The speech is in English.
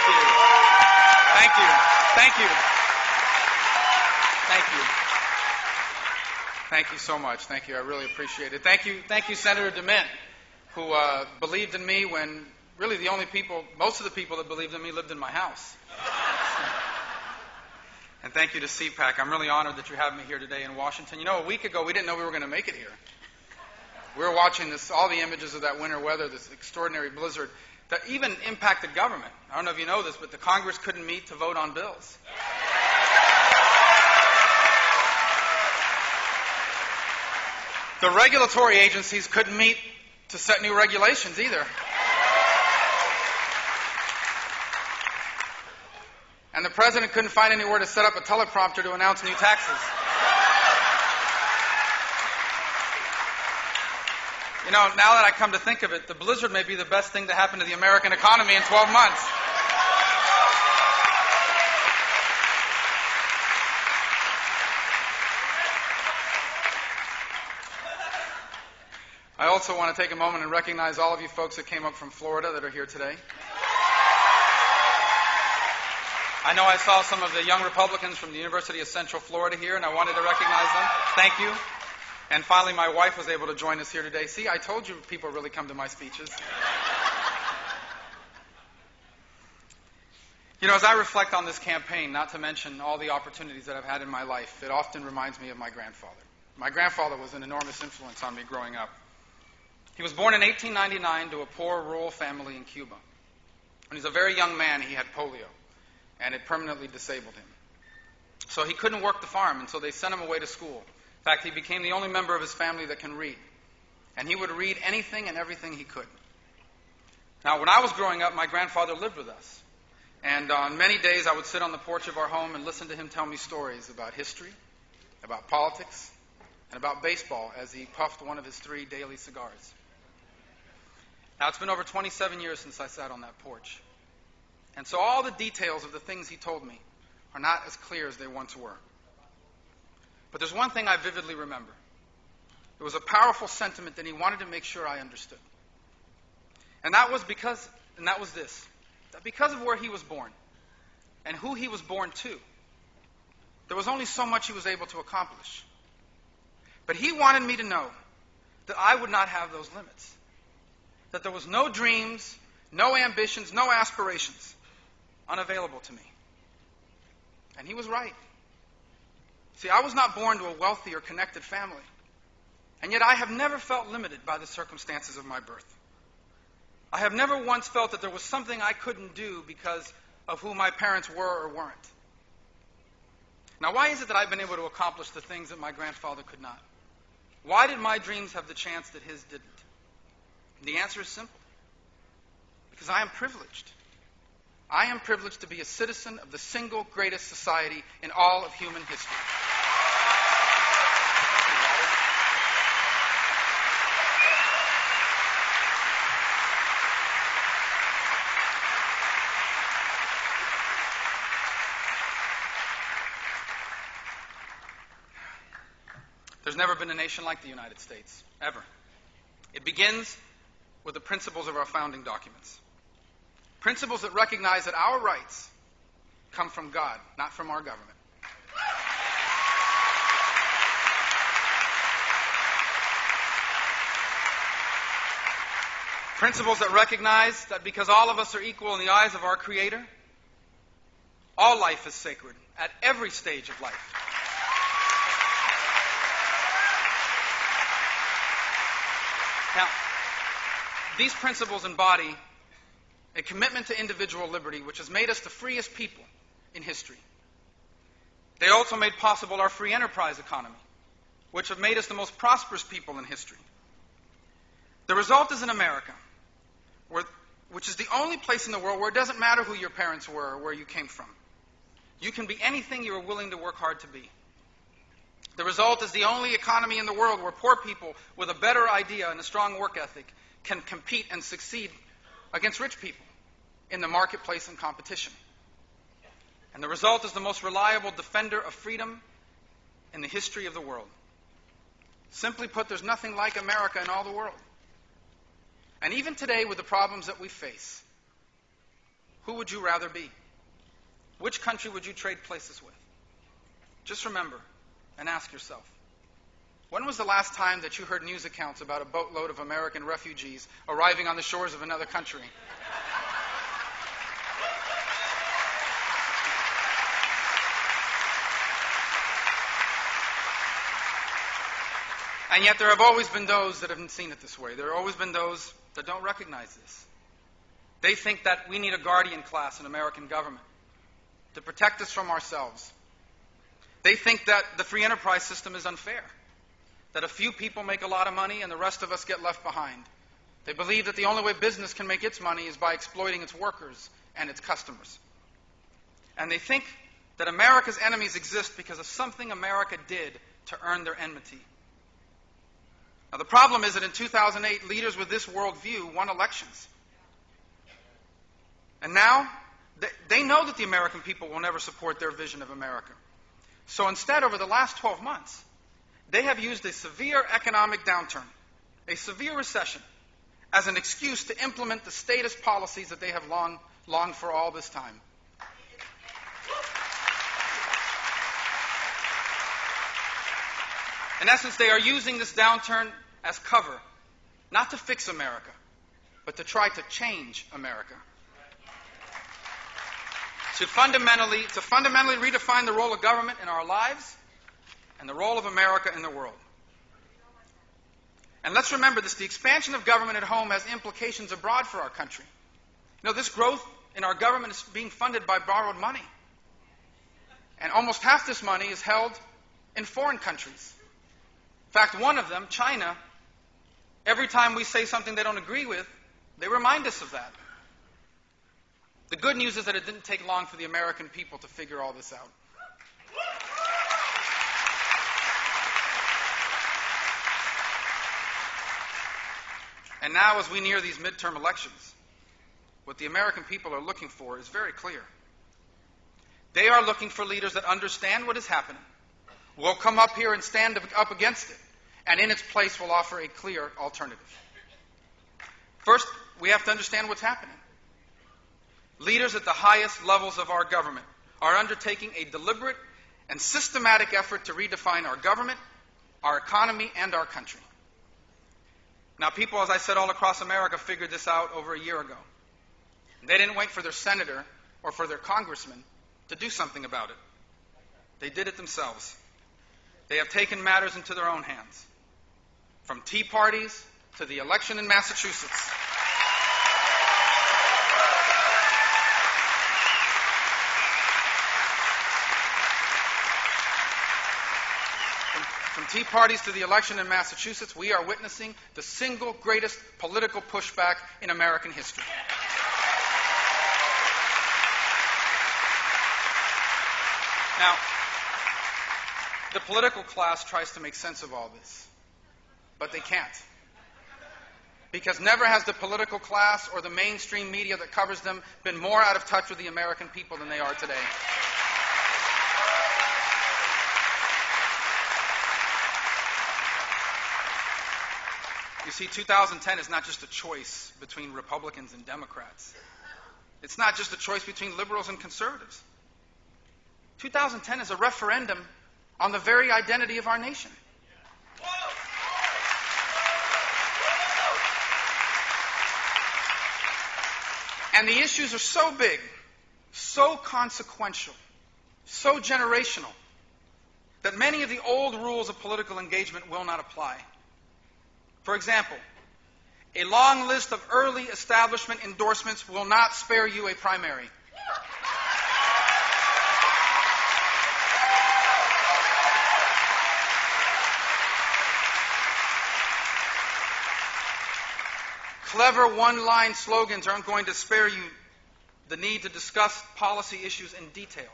you. Thank you. Thank you. Thank you. Thank you so much. Thank you. I really appreciate it. Thank you, Senator DeMint, who believed in me when really most of the people that believed in me lived in my house. And thank you to CPAC. I'm really honored that you have me here today in Washington. You know, a week ago, we didn't know we were going to make it here. We were watching all the images of that winter weather, this extraordinary blizzard that even impacted government. I don't know if you know this, but the Congress couldn't meet to vote on bills. The regulatory agencies couldn't meet to set new regulations either. And the president couldn't find anywhere to set up a teleprompter to announce new taxes. You know, now that I come to think of it, the blizzard may be the best thing to happen to the American economy in 12 months. I also want to take a moment and recognize all of you folks that came up from Florida that are here today. I know I saw some of the young Republicans from the University of Central Florida here, and I wanted to recognize them. Thank you. And finally, my wife was able to join us here today. See, I told you people really come to my speeches. You know, as I reflect on this campaign, not to mention all the opportunities that I've had in my life, it often reminds me of my grandfather. My grandfather was an enormous influence on me growing up. He was born in 1899 to a poor rural family in Cuba. When he was a very young man, he had polio, and it permanently disabled him. So he couldn't work the farm, and so they sent him away to school. In fact, he became the only member of his family that can read. And he would read anything and everything he could. Now, when I was growing up, my grandfather lived with us. And on many days, I would sit on the porch of our home and listen to him tell me stories about history, about politics, and about baseball as he puffed one of his 3 daily cigars. Now, it's been over 27 years since I sat on that porch. And so all the details of the things he told me are not as clear as they once were. But there's one thing I vividly remember. It was a powerful sentiment that he wanted to make sure I understood. And that was this, that because of where he was born and who he was born to, there was only so much he was able to accomplish. But he wanted me to know that I would not have those limits, that there was no dreams, no ambitions, no aspirations unavailable to me. And he was right. See, I was not born to a wealthy or connected family, and yet I have never felt limited by the circumstances of my birth. I have never once felt that there was something I couldn't do because of who my parents were or weren't. Now, why is it that I've been able to accomplish the things that my grandfather could not? Why did my dreams have the chance that his didn't? And the answer is simple. Because I am privileged. I am privileged to be a citizen of the single greatest society in all of human history. There's never been a nation like the United States, ever. It begins with the principles of our founding documents. Principles that recognize that our rights come from God, not from our government. Principles that recognize that because all of us are equal in the eyes of our Creator, all life is sacred at every stage of life. Now, these principles embody a commitment to individual liberty, which has made us the freest people in history. They also made possible our free enterprise economy, which have made us the most prosperous people in history. The result is in America, which is the only place in the world where it doesn't matter who your parents were or where you came from. You can be anything you are willing to work hard to be. The result is the only economy in the world where poor people with a better idea and a strong work ethic can compete and succeed against rich people in the marketplace and competition. And the result is the most reliable defender of freedom in the history of the world. Simply put, there's nothing like America in all the world. And even today, with the problems that we face, who would you rather be? Which country would you trade places with? Just remember and ask yourself, when was the last time that you heard news accounts about a boatload of American refugees arriving on the shores of another country? And yet there have always been those that haven't seen it this way. There have always been those that don't recognize this. They think that we need a guardian class in American government to protect us from ourselves. They think that the free enterprise system is unfair, that a few people make a lot of money and the rest of us get left behind. They believe that the only way business can make its money is by exploiting its workers and its customers. And they think that America's enemies exist because of something America did to earn their enmity. Now, the problem is that in 2008, leaders with this worldview won elections. And now, they know that the American people will never support their vision of America. So instead, over the last 12 months, they have used a severe economic downturn, a severe recession, as an excuse to implement the statist policies that they have longed for all this time. In essence, they are using this downturn as cover, not to fix America, but to try to change America. To fundamentally redefine the role of government in our lives and the role of America in the world. And let's remember this, the expansion of government at home has implications abroad for our country. You know, this growth in our government is being funded by borrowed money. And almost half this money is held in foreign countries. In fact, one of them, China, every time we say something they don't agree with, they remind us of that. The good news is that it didn't take long for the American people to figure all this out. And now, as we near these midterm elections, what the American people are looking for is very clear. They are looking for leaders that understand what is happening, will come up here and stand up against it, and in its place will offer a clear alternative. First, we have to understand what's happening. Leaders at the highest levels of our government are undertaking a deliberate and systematic effort to redefine our government, our economy, and our country. Now, people, as I said, all across America figured this out over a year ago. They didn't wait for their senator or for their congressman to do something about it. They did it themselves. They have taken matters into their own hands. From tea parties to the election in Massachusetts. From tea parties to the election in Massachusetts, we are witnessing the single greatest political pushback in American history. Now, the political class tries to make sense of all this, but they can't. Because never has the political class or the mainstream media that covers them been more out of touch with the American people than they are today. You see, 2010 is not just a choice between Republicans and Democrats. It's not just a choice between liberals and conservatives. 2010 is a referendum on the very identity of our nation. And the issues are so big, so consequential, so generational, that many of the old rules of political engagement will not apply. For example, a long list of early establishment endorsements will not spare you a primary. Clever one-line slogans aren't going to spare you the need to discuss policy issues in detail.